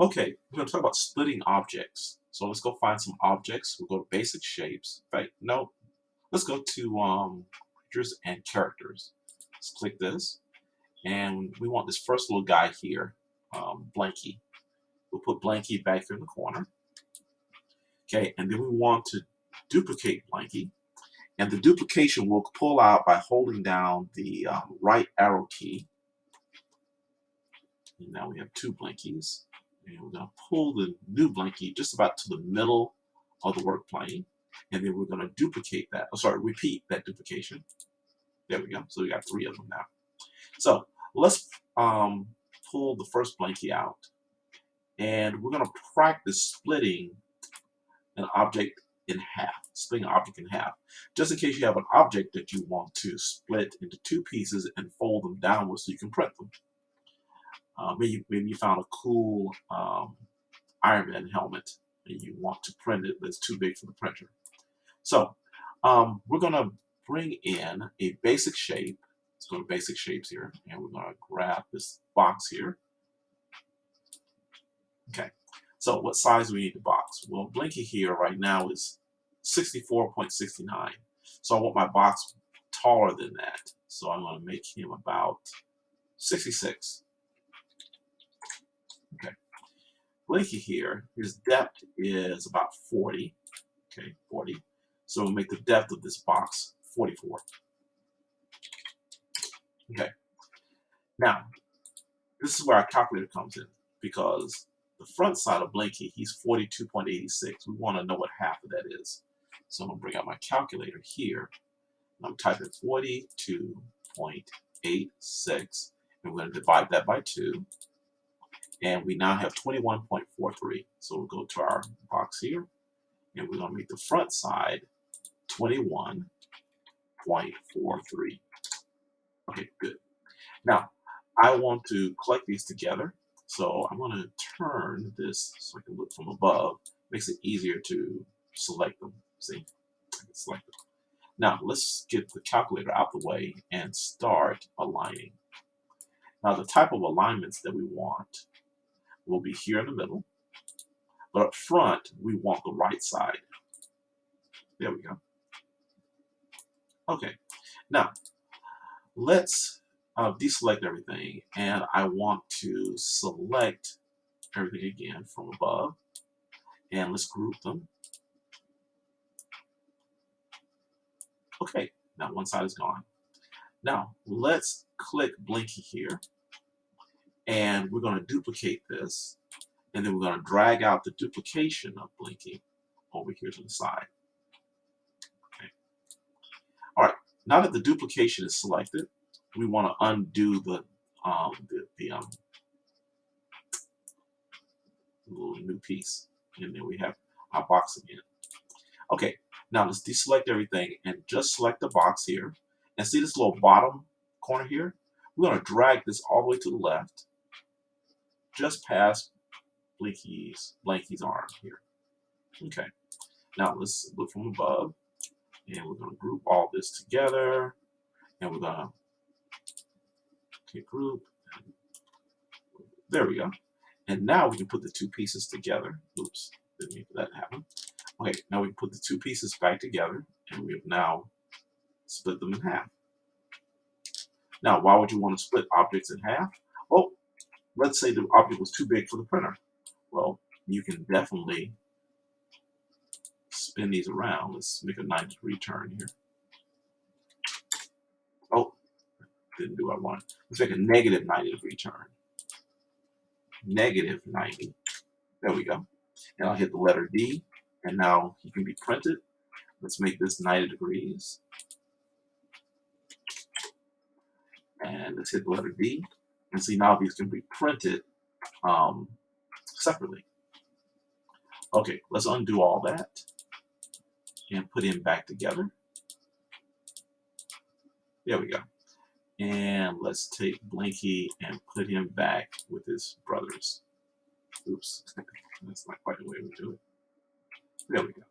Okay, we're going to talk about splitting objects. So let's go find some objects. We'll go to basic shapes. In fact, no, let's go to pictures and characters. Let's click this. And we want this first little guy here, Blanky. We'll put Blanky back here in the corner. Okay, and then we want to duplicate Blanky. And the duplication will pull out by holding down the right arrow key. And now we have two Blankies. And we're going to pull the new Blanky just about to the middle of the work plane. And then we're going to duplicate that. Oh, sorry, repeat that duplication. There we go. So we got three of them now. So let's pull the first Blanky out. And we're going to practice splitting an object in half, splitting an object in half. Just in case you have an object that you want to split into two pieces and fold them downwards so you can print them. Maybe you found a cool Iron Man helmet and you want to print it, but it's too big for the printer. So we're going to bring in a basic shape. Let's go to basic shapes here, and we're going to grab this box here. Okay, so what size do we need the box? Well, Blinky here right now is 64.69. So I want my box taller than that. So I'm going to make him about 66. Okay. Blinky here, his depth is about 40. Okay, 40. So we'll make the depth of this box 44. Okay. Now, this is where our calculator comes in, because the front side of Blinky, he's 42.86. We want to know what half of that is. So I'm going to bring out my calculator here. And I'm typing 42.86. And we're going to divide that by 2. And we now have 21.43. So we'll go to our box here. And we're going to make the front side 21.43. Okay, good. Now, I want to collect these together. So I'm going to turn this so I can look from above. Makes it easier to select them. See? I can select them. Now, let's get the calculator out the way and start aligning. Now, the type of alignments that we want will be here in the middle. But up front, we want the right side. There we go. Okay. Now, let's deselect everything, and I want to select everything again from above, and let's group them. Okay, now one side is gone. Now let's click Blinky here, and we're going to duplicate this, and then we're going to drag out the duplication of Blinky over here to the side. Okay. All right, now that the duplication is selected, we want to undo the little new piece, and then we have our box again. Okay, now let's deselect everything and just select the box here. And see this little bottom corner here? We're going to drag this all the way to the left, just past Blinky's arm here. Okay, now let's look from above, and we're going to group all this together, and we're going to group. There we go. And now we can put the two pieces together. Oops, didn't mean for that to happen. Okay, now we can put the two pieces back together, and we have now split them in half. Now, why would you want to split objects in half? Well, let's say the object was too big for the printer. Well, you can definitely spin these around. Let's make a 90-degree turn here. Oh, didn't do what I wanted. Let's make a negative 90-degree turn. Negative 90. There we go. And I'll hit the letter D, and now he can be printed. Let's make this 90 degrees. And let's hit the letter D. And see, now these can be printed separately. Okay, let's undo all that and put him back together. There we go. And let's take Blinky and put him back with his brothers. Oops, that's not quite the way we do it. There we go.